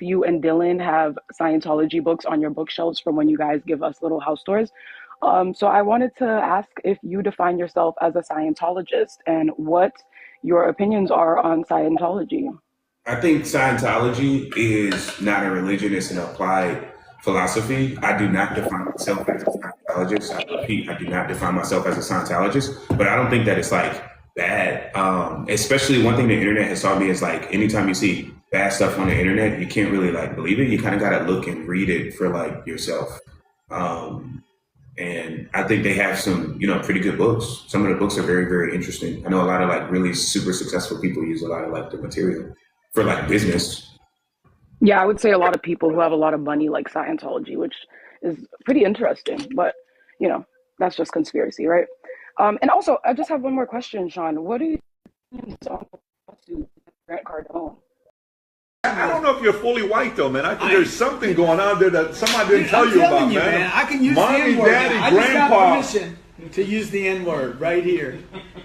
you and Dylan have Scientology books on your bookshelves from when you guys give us little house tours. So I wanted to ask if you define yourself as a Scientologist and what your opinions are on Scientology. I think Scientology is not a religion, it's an applied philosophy. I do not define myself as a Scientologist. I repeat, I do not define myself as a Scientologist, but I don't think that it's like bad. Especially one thing the internet has taught me is like anytime you see bad stuff on the internet, you can't really like believe it. You kind of got to look and read it for like yourself. And I think they have some, pretty good books. Some of the books are very, very interesting. I know a lot of like really super successful people use a lot of like the material for like business. Yeah, I would say a lot of people who have a lot of money like Scientology, which is pretty interesting, but that's just conspiracy, right? And also, I just have one more question, Sean. What do you think on Grant Cardone? I don't know if you're fully white though, man. I think there's something going on there that somebody didn't tell you about, man. I can use Mommy, the N-word. Daddy, I Grandpa. just got permission to use the N-word right here.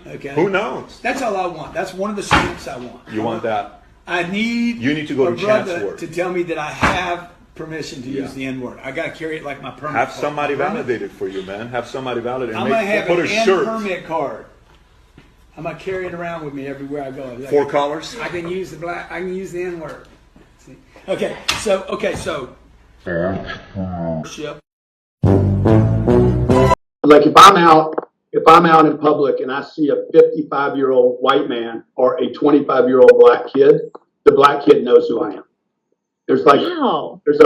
Okay. Who knows? That's all I want. That's one of the stamps I want. You want that? You need to go to Chancellor to tell me that I have permission to use the N-word. I got to carry it like my permit. Have somebody validate it for you, man. Have somebody validate it. I'm going to have put an a N shirt. permit card. I'm going to carry it around with me everywhere I go. Like, 4 colors? I can use I can use the N-word. See? Okay, so. Like if I'm out in public and I see a 55-year-old white man or a 25-year-old black kid, the black kid knows who I am. There's like there's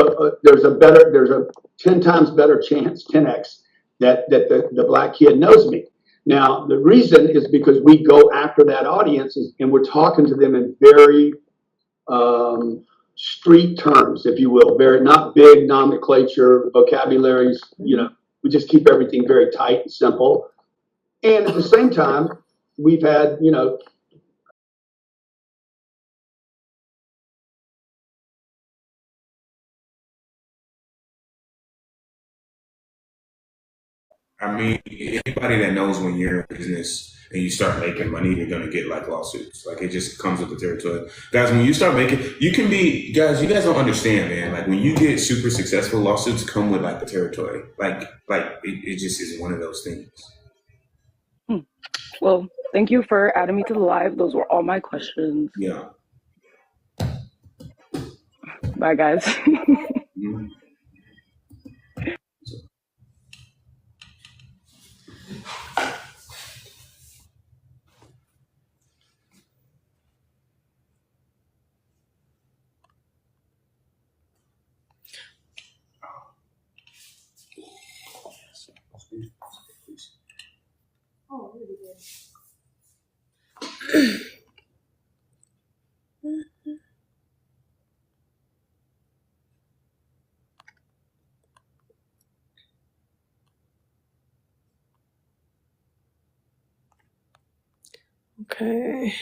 a 10 times better chance, 10x, that the black kid knows me. Now the reason is because we go after that audience and we're talking to them in very street terms, if you will, very not big nomenclature, vocabularies. We just keep everything very tight and simple. And at the same time, we've had, I mean, anybody that knows when you're in business and you start making money, you're going to get like lawsuits. Like it just comes with the territory. Guys, when you start making, you guys don't understand, man. Like when you get super successful, lawsuits come with like the territory. Like it just is one of those things. Well, thank you for adding me to the live. Those were all my questions. Yeah. Bye, guys. Mm-hmm. Oh, really good. Okay.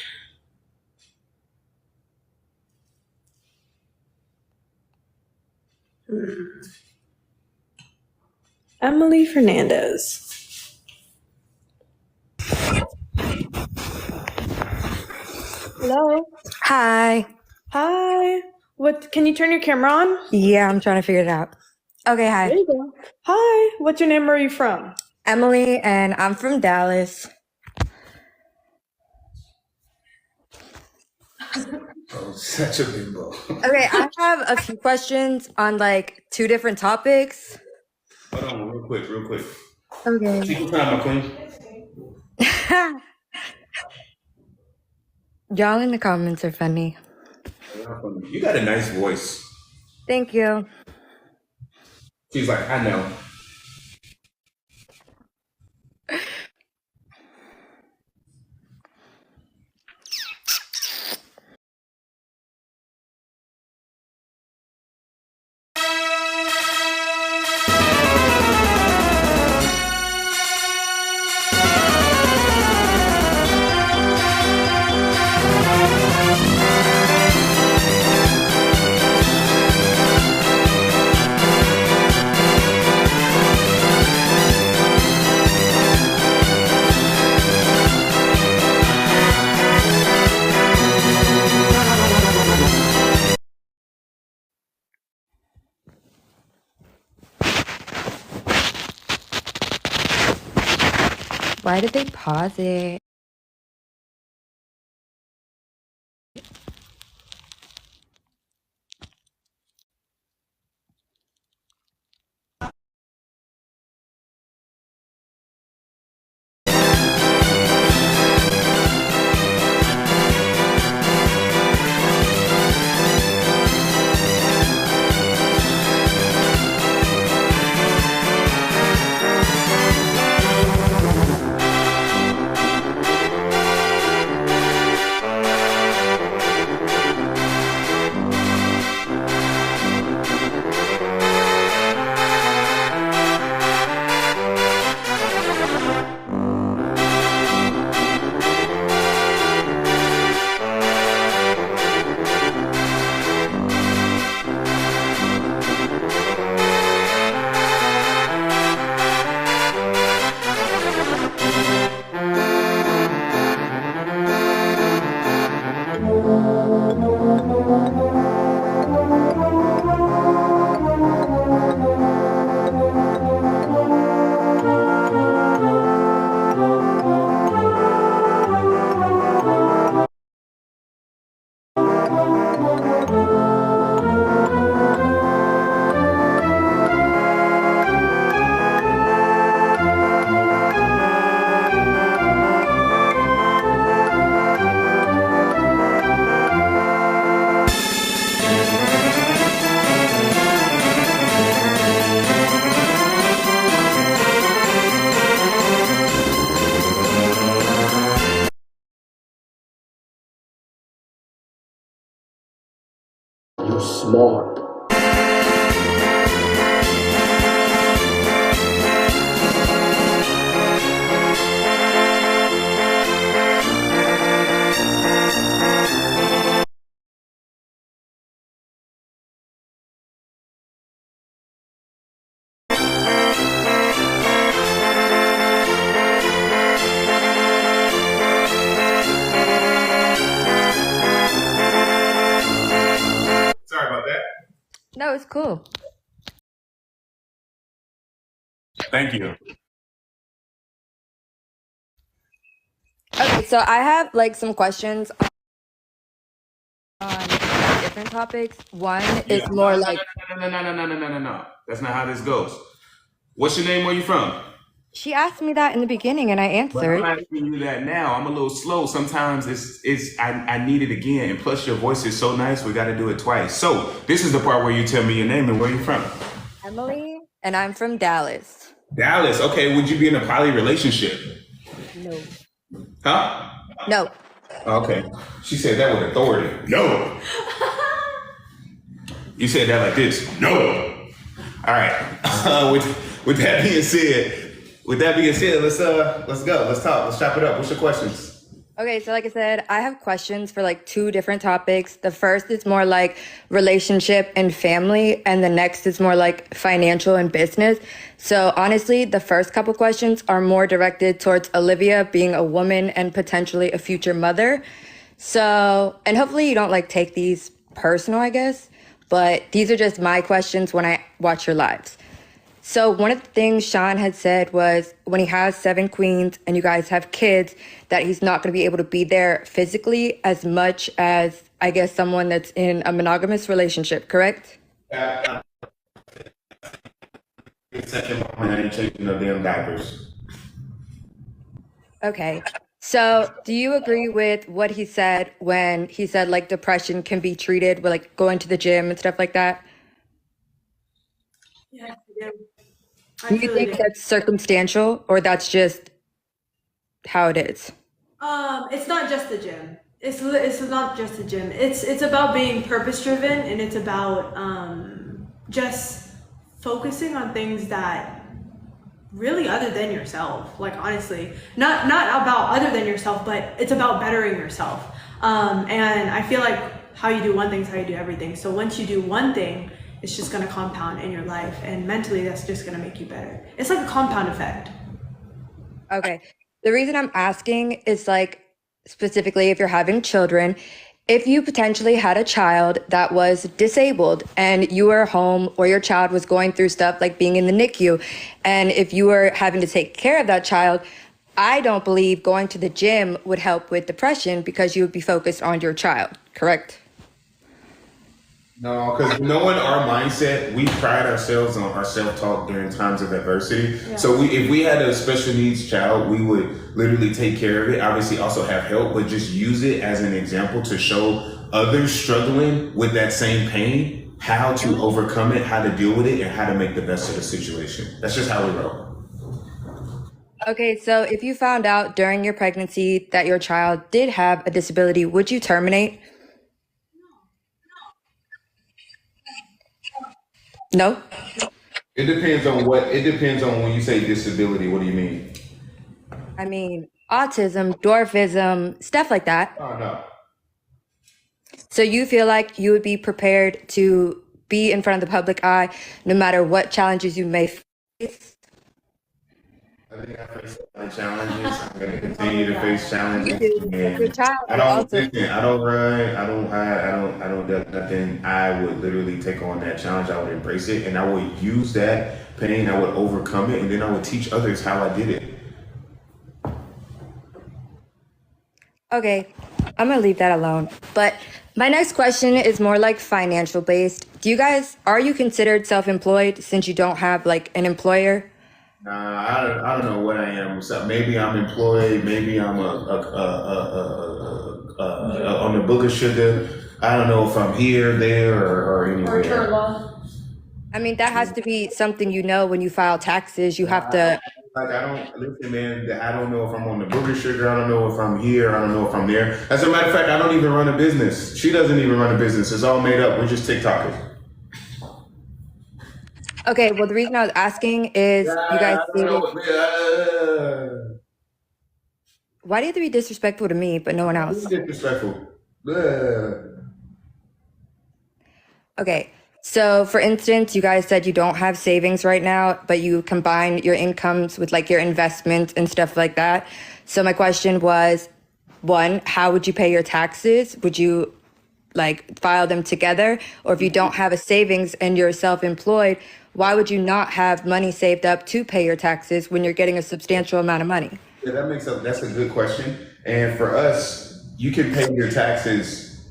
Emily Fernandez. Hello. Hi. Hi. What? Can you turn your camera on? Yeah, I'm trying to figure it out. Okay, hi. There you go. Hi. What's your name? Where are you from? Emily, and I'm from Dallas. Oh, such a bimbo. Okay, I have a few questions on like 2 different topics. Hold on, real quick. Okay. Take your time, my queen. Y'all in the comments are funny. You got a nice voice. Thank you. She's like, I know. Why did they pause it? You're smart. Sorry about that. No, it's cool. Thank you. Okay, so I have like some questions on different topics. One is Yeah. more like No. That's not how this goes. What's your name? Where you from? she asked me that in the beginning and I But answered. I'm asking you that now. I'm a little slow. Sometimes I need it again. And plus your voice is so nice, we gotta do it twice. So this is the part where you tell me your name and where you from. Emily, and I'm from Dallas. Dallas. Okay, would you be in a poly relationship? No. Huh? No. Okay. She said that with authority. No. You said that like this. No. All right. With that being said, let's go. Let's talk. Let's chop it up. What's your questions? Okay, so like I said, I have questions for like two different topics. The first is more like relationship and family, and the next is more like financial and business. So honestly, the first couple questions are more directed towards Olivia being a woman and potentially a future mother. So, and hopefully you don't like take these personal, I guess, but these are just my questions when I watch your lives. So one of the things Sean had said was when he has 7 queens and you guys have kids, that he's not going to be able to be there physically as much as, I guess, someone that's in a monogamous relationship, correct? Second one, I ain't changing no damn diapers. Okay. So do you agree with what he said when he said like depression can be treated with like going to the gym and stuff like that? Yeah, I do. Do you think that's circumstantial or that's just how it is? It's not just the gym. It's not just the gym. It's about being purpose driven, and it's about just focusing on things that really other than yourself. Like honestly, not about other than yourself, but it's about bettering yourself. And I feel like how you do one thing is how you do everything. So once you do one thing, it's just gonna compound in your life, and mentally that's just gonna make you better. It's like a compound effect. Okay. The reason I'm asking is like specifically if you're having children, if you potentially had a child that was disabled and you were home or your child was going through stuff like being in the NICU, and if you were having to take care of that child, I don't believe going to the gym would help with depression because you would be focused on your child, correct? No, because knowing our mindset, we pride ourselves on our self-talk during times of adversity. Yeah. So if we had a special needs child, we would literally take care of it. Obviously also have help, but just use it as an example to show others struggling with that same pain, how to overcome it, how to deal with it, and how to make the best of the situation. That's just how we roll. Okay, so if you found out during your pregnancy that your child did have a disability, would you terminate? No? It depends on when you say disability, what do you mean? I mean, autism, dwarfism, stuff like that. Oh, no. So you feel like you would be prepared to be in front of the public eye no matter what challenges you may face? I think I face a lot of challenges. I'm going to continue to face challenges. Your And child I don't also. listen, I don't run, I don't hide, I don't do nothing. I would literally take on that challenge. I would embrace it, and I would use that pain. I would overcome it, and then I would teach others how I did it. Okay, I'm gonna leave that alone. But my next question is more like financial based. Are you considered self-employed since you don't have like an employer? Nah, I don't know what I am. So maybe I'm employed. Maybe I'm on the book of sugar. I don't know if I'm here, there, or anywhere. I mean, that has to be something you know when you file taxes. You have to. Like, I don't listen, man. I don't know if I'm on the book of sugar. I don't know if I'm here. I don't know if I'm there. As a matter of fact, I don't even run a business. She doesn't even run a business. It's all made up. We're just TikTokers. Okay, well, the reason I was asking is you guys dated. Why do you have to be disrespectful to me but no one else? Disrespectful. Okay, so for instance, you guys said you don't have savings right now, but you combine your incomes with like your investments and stuff like that. So my question was, one, how would you pay your taxes? Would you like file them together? Or if you don't have a savings and you're self-employed, why would you not have money saved up to pay your taxes when you're getting a substantial amount of money? Yeah, that's a good question. And for us, you can pay your taxes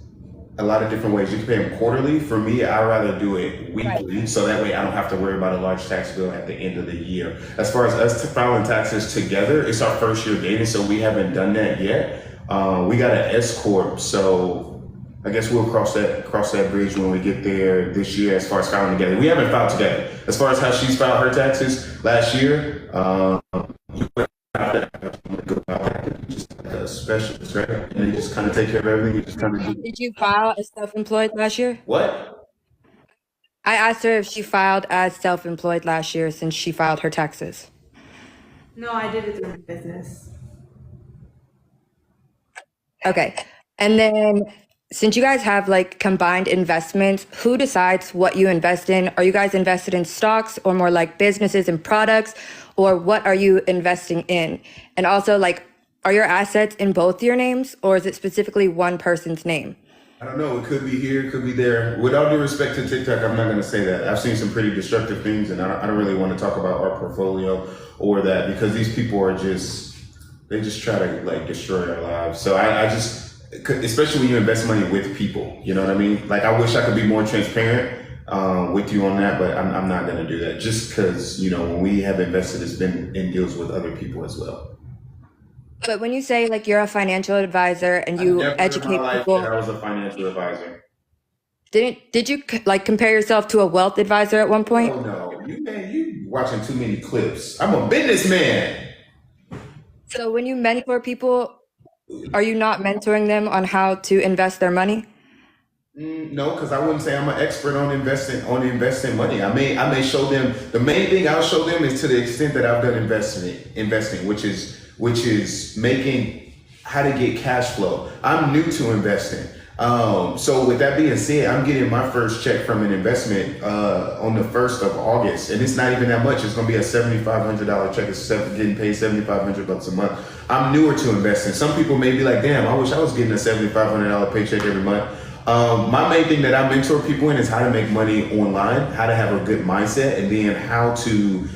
a lot of different ways. You can pay them quarterly. For me, I'd rather do it weekly, right, so that way I don't have to worry about a large tax bill at the end of the year. As far as us filing taxes together, it's our first year dating, so we haven't done that yet. We got an S corp, so I guess we'll cross that bridge when we get there this year. As far as filing together, we haven't filed together. As far as how she's filed her taxes last year, just like a specialist, right? And they just kind of take care of everything. You just kind of. Did you file as self-employed last year? What? I asked her if she filed as self-employed last year since she filed her taxes. No, I did it through my business. Okay, and then since you guys have like combined investments, who decides what you invest in? Are you guys invested in stocks or more like businesses and products? Or what are you investing in? And also, like, are your assets in both your names or is it specifically one person's name? I don't know. It could be here, it could be there. With all due respect to TikTok, I'm not going to say that. I've seen some pretty destructive things, and I don't really want to talk about our portfolio or that, because these people are they just try to like destroy our lives. So I just, especially when you invest money with people, you know what I mean? Like, I wish I could be more transparent with you on that, but I'm not going to do that, just because, you know, when we have invested, it's been in deals with other people as well. But when you say like you're a financial advisor and you educate people, I was a financial advisor. Did you like compare yourself to a wealth advisor at one point? Oh no, you watching too many clips. I'm a businessman. So when you mentor people, are you not mentoring them on how to invest their money? No, because I wouldn't say I'm an expert on investing money. I may show them, the main thing I'll show them is to the extent that I've done investing, which is making how to get cash flow. I'm new to investing. So with that being said, I'm getting my first check from an investment on the 1st of August, and it's not even that much. It's going to be a $7,500 check. It's getting paid $7,500 a month. I'm newer to investing. Some people may be like, damn, I wish I was getting a $7,500 paycheck every month. My main thing that I mentor people in is how to make money online, how to have a good mindset, and then how to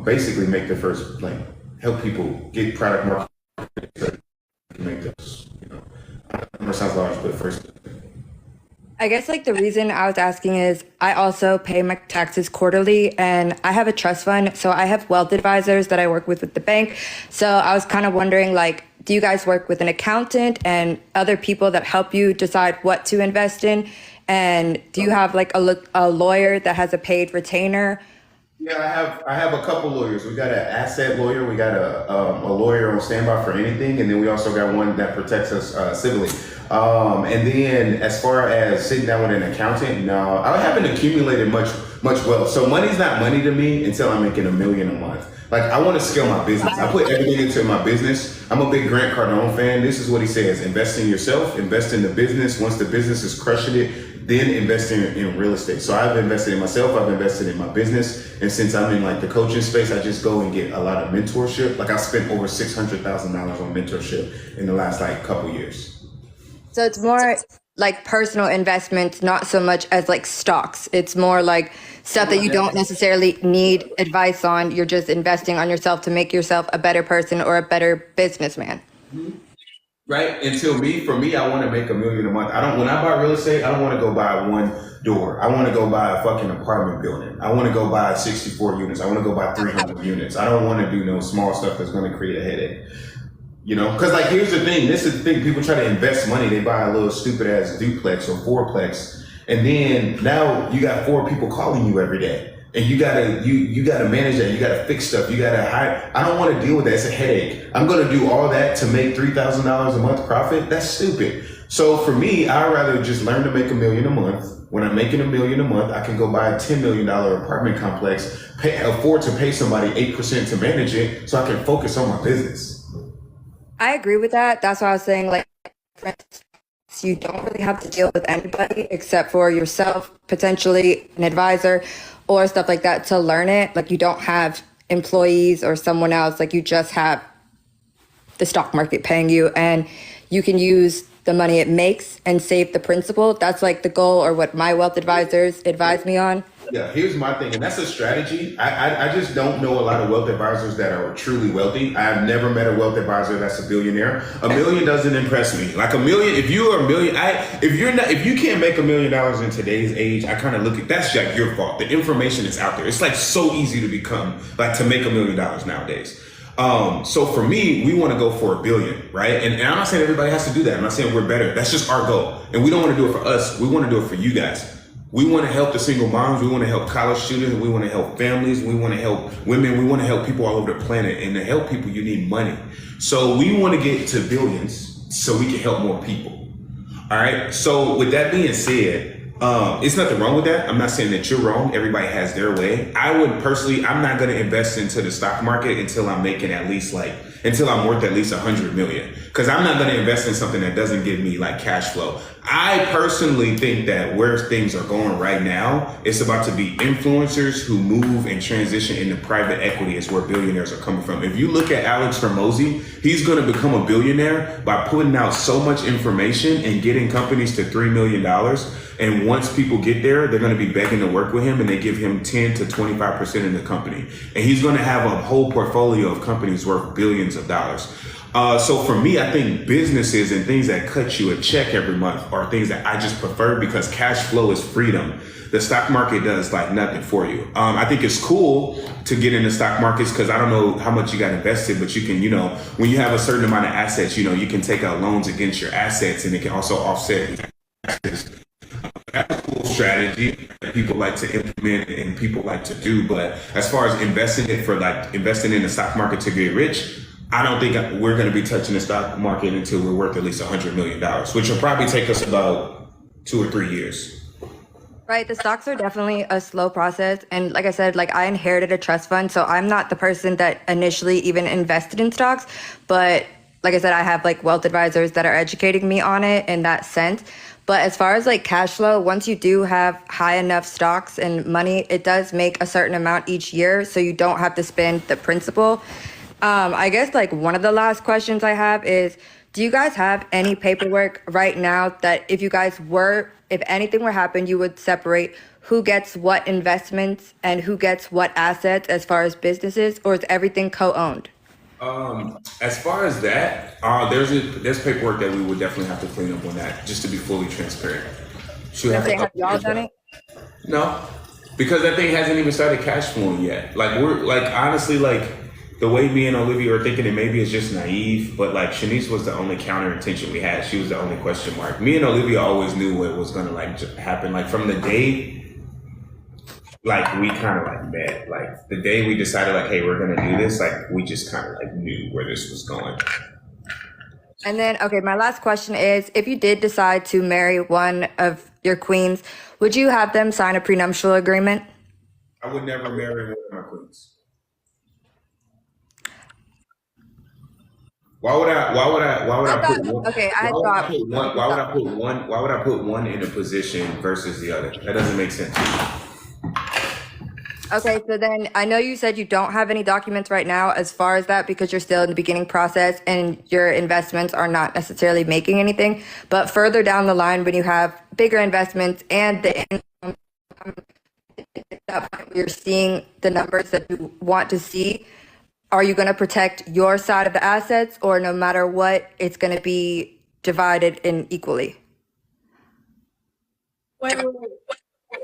basically make their first help people get product market to make those. Number sounds large, but first. I guess like the reason I was asking is I also pay my taxes quarterly and I have a trust fund. So I have wealth advisors that I work with the bank. So I was kind of wondering, like, do you guys work with an accountant and other people that help you decide what to invest in? And do you have like a lawyer that has a paid retainer? Yeah, I have a couple lawyers. We got an asset lawyer. We got a lawyer on standby for anything, and then we also got one that protects us civilly. And then as far as sitting down with an accountant, no, I haven't accumulated much wealth. So money's not money to me until I'm making $1 million a month. Like, I want to scale my business. I put everything into my business. I'm a big Grant Cardone fan. This is what he says: invest in yourself, invest in the business. Once the business is crushing it, then invest in real estate. So I've invested in myself, I've invested in my business. And since I'm in like the coaching space, I just go and get a lot of mentorship. Like, I spent over $600,000 on mentorship in the last like couple years. So it's more like personal investments, not so much as like stocks. It's more like stuff that you don't necessarily need advice on. You're just investing on yourself to make yourself a better person or a better businessman. Right? For me, I want to make $1 million a month. When I buy real estate, I don't want to go buy one door. I want to go buy a fucking apartment building. I want to go buy 64 units. I want to go buy 300 units. I don't want to do no small stuff that's going to create a headache. Because like, here's the thing. This is the thing. People try to invest money. They buy a little stupid ass duplex or fourplex. And then now you got 4 people calling you every day. And you gotta manage that. You gotta fix stuff. You gotta hire. I don't want to deal with that. It's a headache. I'm gonna do all that to make $3,000 a month profit. That's stupid. So for me, I'd rather just learn to make $1 million a month. When I'm making $1 million a month, I can go buy a $10 million apartment complex, afford to pay somebody 8% to manage it, so I can focus on my business. I agree with that. That's why I was saying, like, for instance, you don't really have to deal with anybody except for yourself, potentially an advisor or stuff like that to learn it. Like, you don't have employees or someone else. Like, you just have the stock market paying you, and you can use the money it makes and save the principal. That's like the goal, or what my wealth advisors advise me on. Yeah, here's my thing, and that's a strategy. I just don't know a lot of wealth advisors that are truly wealthy. I've never met a wealth advisor that's a billionaire. $1 million doesn't impress me. Like, $1 million, if you are a million, if you can't make $1 million in today's age, I kind of look at that's like your fault. The information is out there. It's like so easy to become, like, to make $1 million nowadays. So for me, we want to go for $1 billion, right? And I'm not saying everybody has to do that. I'm not saying we're better. That's just our goal. And we don't want to do it for us. We want to do it for you guys. We want to help the single moms. We want to help college students. We want to help families. We want to help women. We want to help people all over the planet. And to help people, you need money. So we want to get to billions so we can help more people. All right. So with that being said, it's nothing wrong with that. I'm not saying that you're wrong. Everybody has their way. I would personally, I'm not going to invest into the stock market until I'm making until I'm worth at least 100 million. Because I'm not going to invest in something that doesn't give me like cash flow. I personally think that where things are going right now, it's about to be influencers who move and transition into private equity is where billionaires are coming from. If you look at Alex Hormozy, he's going to become a billionaire by putting out so much information and getting companies to $3 million. And once people get there, they're going to be begging to work with him, and they give him 10 to 25% in the company. And he's going to have a whole portfolio of companies worth billions of dollars. So for me, I think businesses and things that cut you a check every month are things that I just prefer because cash flow is freedom. The stock market does like nothing for you. I think it's cool to get into stock markets because I don't know how much you got invested, but you can, when you have a certain amount of assets, you can take out loans against your assets, and it can also offset assets. That's a cool strategy that people like to implement and people like to do. But as far as investing in the stock market to get rich, I don't think we're going to be touching the stock market until we're worth at least $100 million, which will probably take us about 2 or 3 years. Right. The stocks are definitely a slow process. And like I said, like, I inherited a trust fund, so I'm not the person that initially even invested in stocks. But like I said, I have like wealth advisors that are educating me on it in that sense. But as far as like cash flow, once you do have high enough stocks and money, it does make a certain amount each year, so you don't have to spend the principal. I guess like one of the last questions I have is, do you guys have any paperwork right now that if anything were to happen, you would separate who gets what investments and who gets what assets as far as businesses, or is everything co-owned? As far as that, there's paperwork that we would definitely have to clean up on that, just to be fully transparent. She'll I'm have saying, to have y'all update done that. it? No, because that thing hasn't even started cash flowing yet. Like we're like honestly like the way me and Olivia are thinking, and maybe it's just naive, but like Shanice was the only counter intention we had. She was the only question mark. Me and Olivia always knew what was gonna like happen. Like from the day, like we kind of like met. Like the day we decided like, hey, we're gonna do this. Like we just kind of like knew where this was going. And then, okay, my last question is, if you did decide to marry one of your queens, would you have them sign a prenuptial agreement? I would never marry one of my queens. Why would I? Why would I? Why would I I thought, put one? okay, I Why would I thought, put one? Why would I put one? Why would I put one in a position versus the other? That doesn't make sense. okay, so then I know you said you don't have any documents right now as far as that because you're still in the beginning process and your investments are not necessarily making anything. But further down the line, when you have bigger investments and the income, at that point where you're seeing the numbers that you want to see, are you going to protect your side of the assets, or no matter what, it's going to be divided in equally? Wait.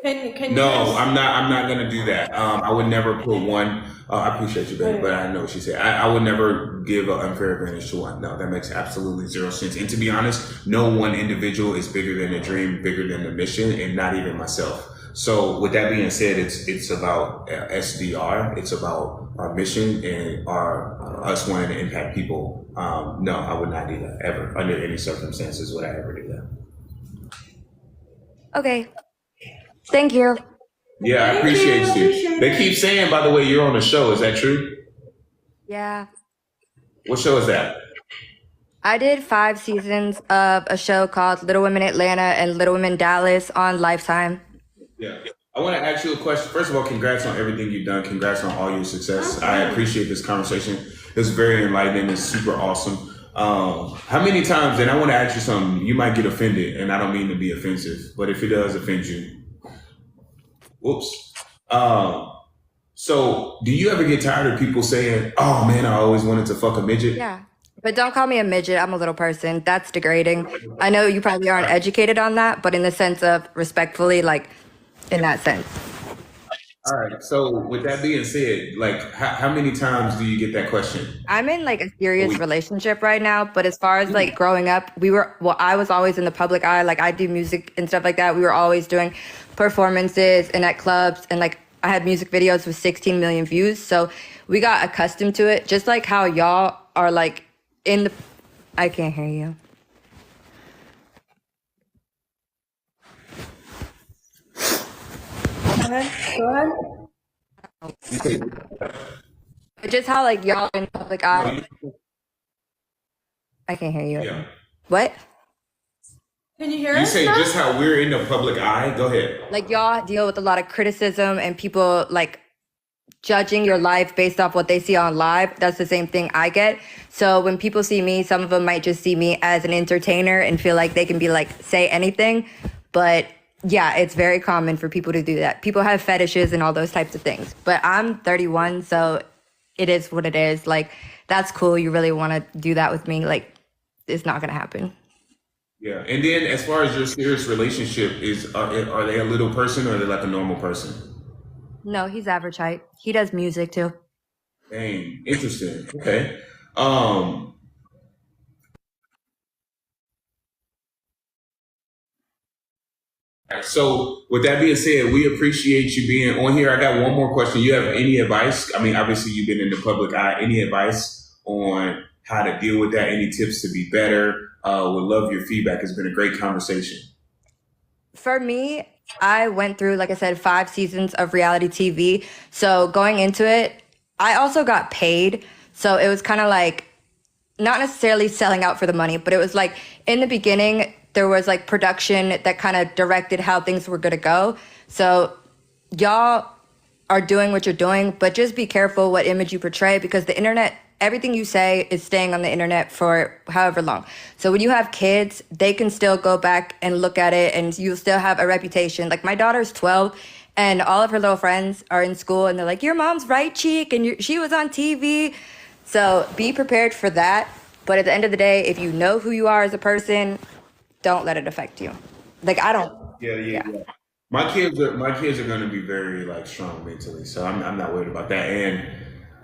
Can you No, guys? I'm not. I'm not gonna do that. I would never put one. I appreciate you, baby, but I know what she said. I would never give an unfair advantage to one. No, that makes absolutely zero sense. And to be honest, no one individual is bigger than the dream, bigger than the mission, and not even myself. So, with that being said, it's about SDR. It's about our mission and our us wanting to impact people. No, I would not do that ever under any circumstances. Would I ever do that? Okay, thank you. Yeah, I appreciate you. They keep saying, by the way, you're on a show. Is that true? Yeah. What show is that? I did 5 seasons of a show called Little Women Atlanta and Little Women Dallas on Lifetime. Yeah. I want to ask you a question. First of all, congrats on everything you've done. Congrats on all your success. I appreciate this conversation. It's very enlightening. It's super awesome. How many times, and I want to ask you something, you might get offended, and I don't mean to be offensive, but if it does offend you, whoops. So do you ever get tired of people saying, oh man, I always wanted to fuck a midget? Yeah. But don't call me a midget. I'm a little person. That's degrading. I know you probably aren't educated on that, but in the sense of respectfully, like in that sense. All right. So with that being said, like how many times do you get that question? I'm in like a serious relationship right now, but as far as like growing up, I was always in the public eye. Like I do music and stuff like that. We were always doing performances and at clubs, and like I had music videos with 16 million views. So we got accustomed to it, just like how y'all are like in the, I can't hear you. Go ahead. But just how like y'all in the public eye. I can't hear you. Yeah. What? Can you hear You us say now? just how we're in the public eye? Go ahead. Like y'all deal with a lot of criticism and people like judging your life based off what they see on live. That's the same thing I get. So when people see me, some of them might just see me as an entertainer and feel like they can be like, say anything. But yeah, it's very common for people to do that. People have fetishes and all those types of things. But I'm 31, so it is what it is. Like, that's cool. You really want to do that with me? Like, it's not going to happen. Yeah. And then as far as your serious relationship is, are they a little person or are they like a normal person? No, he's average height. He does music too. Dang, interesting. Okay. So with that being said, we appreciate you being on here. I got one more question. You have any advice? I mean, obviously you've been in the public eye. Any advice on how to deal with that? Any tips to be better? Would love your feedback. It's been a great conversation. For me, I went through, like I said, 5 seasons of reality TV. So going into it, I also got paid. So it was kind of like not necessarily selling out for the money, but it was like in the beginning, there was like production that kind of directed how things were going to go. So y'all are doing what you're doing, but just be careful what image you portray, because the internet, everything you say is staying on the internet for however long. So when you have kids, they can still go back and look at it and you'll still have a reputation. Like my daughter's 12 and all of her little friends are in school and they're like, your mom's right cheek and she was on TV. So be prepared for that. But at the end of the day, if you know who you are as a person, don't let it affect you. Like, I don't. Yeah. My kids are going to be very like strong mentally, so I'm not worried about that. And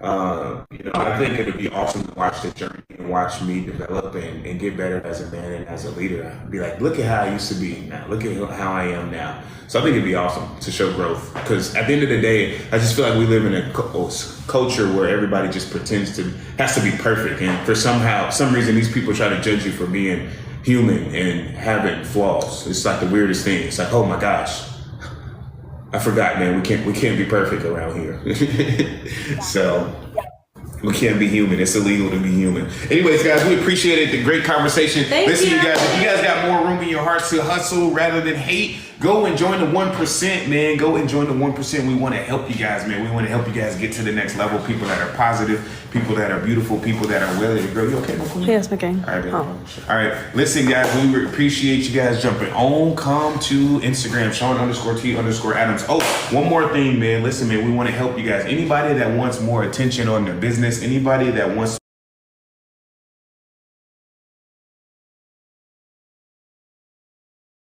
I think it'd be awesome to watch the journey and watch me develop and get better as a man and as a leader. Be like, look at how I used to be now. Look at how I am now. So I think it'd be awesome to show growth, because at the end of the day, I just feel like we live in a culture where everybody just has to be perfect, and for some reason, these people try to judge you for being human and having flaws. It's like the weirdest thing. It's like, oh my gosh, I forgot, man. We can't be perfect around here. So we can't be human. It's illegal to be human. Anyways, guys, we appreciate it. The great conversation. Listen, you guys, if you guys got more room in your hearts to hustle rather than hate, go and join the 1%, man. Go and join the 1%. We want to help you guys, man. We want to help you guys get to the next level. People that are positive, people that are beautiful, people that are willing to grow. You okay, my queen? Yes, okay. All right, all right. Listen, guys, we appreciate you guys jumping on. Come to Instagram, Sean_T_Adams. Oh, one more thing, man. Listen, man, we want to help you guys. Anybody that wants more attention on their business, anybody that wants